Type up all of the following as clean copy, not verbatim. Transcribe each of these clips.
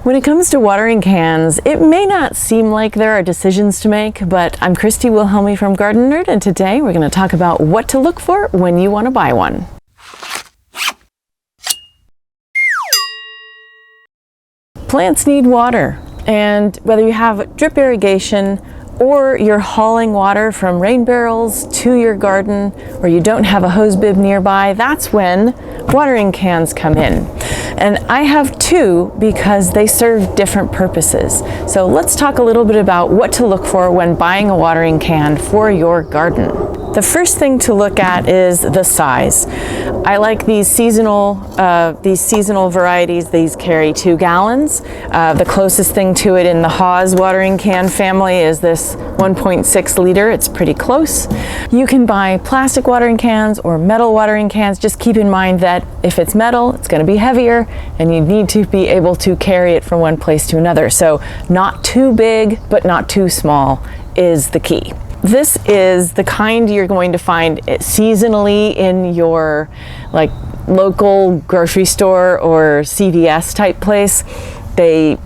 When it comes to watering cans, it may not seem like there are decisions to make, but I'm Christy Wilhelmi from Gardenerd, and today we're going to talk about what to look for when you want to buy one. Plants need water, and whether you have drip irrigation or you're hauling water from rain barrels to your garden, or you don't have a hose bib nearby, that's when watering cans come in. And I have two because they serve different purposes. So let's talk a little bit about what to look for when buying a watering can for your garden. The first thing to look at is the size. I like these seasonal varieties. These carry 2 gallons. The closest thing to it in the Haws watering can family is this 1.6 liter. It's pretty close. You can buy plastic watering cans or metal watering cans. Just keep in mind that if it's metal, it's going to be heavier and you need to be able to carry it from one place to another. So not too big, but not too small is the key. This is the kind you're going to find seasonally in your local grocery store or CVS type place. They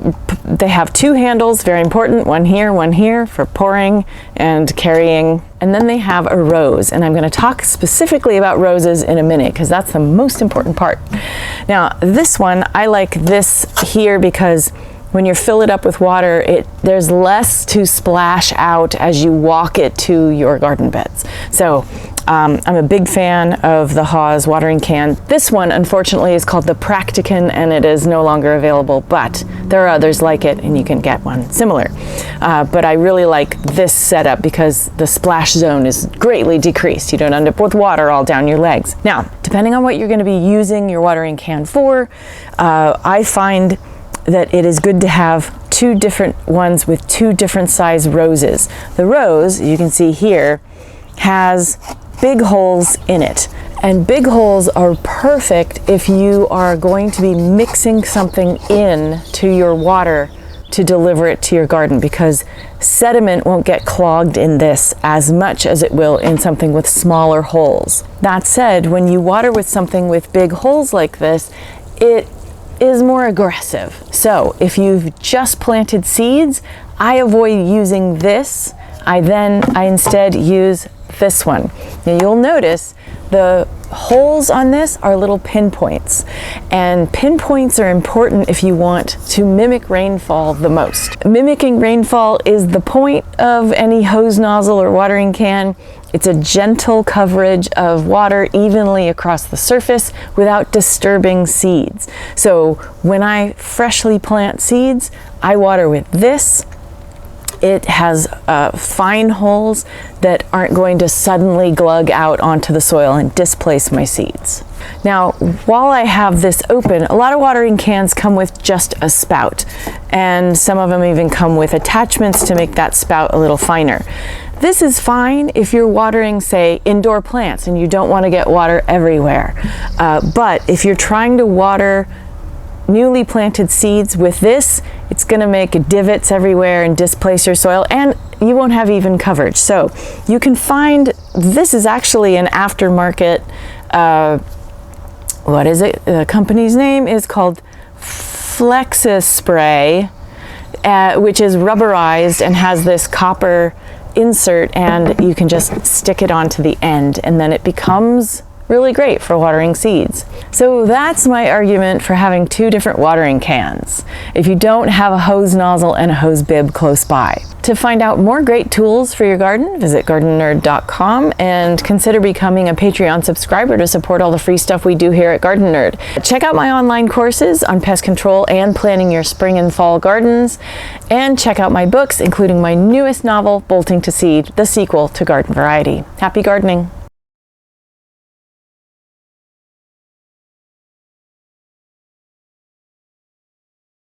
have 2 handles, very important, one here for pouring and carrying. And then they have a rose, and I'm going to talk specifically about roses in a minute because that's the most important part. Now, this one, I like this here because when you fill it up with water, there's less to splash out as you walk it to your garden beds. So I'm a big fan of the Haws watering can. This one, unfortunately, is called the Practican, and it is no longer available, but there are others like it, and you can get one similar. But I really like this setup because the splash zone is greatly decreased. You don't end up with water all down your legs. Now, depending on what you're going to be using your watering can for, I find that it is good to have 2 different ones with 2 different size roses. The rose, you can see here, has big holes in it. And big holes are perfect if you are going to be mixing something in to your water to deliver it to your garden, because sediment won't get clogged in this as much as it will in something with smaller holes. That said, when you water with something with big holes like this, it is more aggressive. So if you've just planted seeds, I avoid using this. I instead use this one. Now you'll notice the holes on this are little pinpoints, and pinpoints are important if you want to mimic rainfall the most. Mimicking rainfall is the point of any hose nozzle or watering can. It's a gentle coverage of water evenly across the surface without disturbing seeds. So when I freshly plant seeds, I water with this. It has fine holes that aren't going to suddenly glug out onto the soil and displace my seeds. Now, while I have this open, a lot of watering cans come with just a spout, and some of them even come with attachments to make that spout a little finer. This is fine if you're watering, say, indoor plants and you don't want to get water everywhere. But if you're trying to water newly planted seeds with this, it's going to make divots everywhere and displace your soil, and you won't have even coverage. So you can find, this is actually an aftermarket, what is it? The company's name is called Flexus Spray, which is rubberized and has this copper insert, and you can just stick it onto the end, and then it becomes really great for watering seeds. So that's my argument for having 2 different watering cans if you don't have a hose nozzle and a hose bib close by. To find out more great tools for your garden, visit gardenerd.com and consider becoming a Patreon subscriber to support all the free stuff we do here at Gardenerd. Check out my online courses on pest control and planning your spring and fall gardens, and check out my books, including my newest novel, Bolting to Seed, the sequel to Garden Variety. Happy gardening!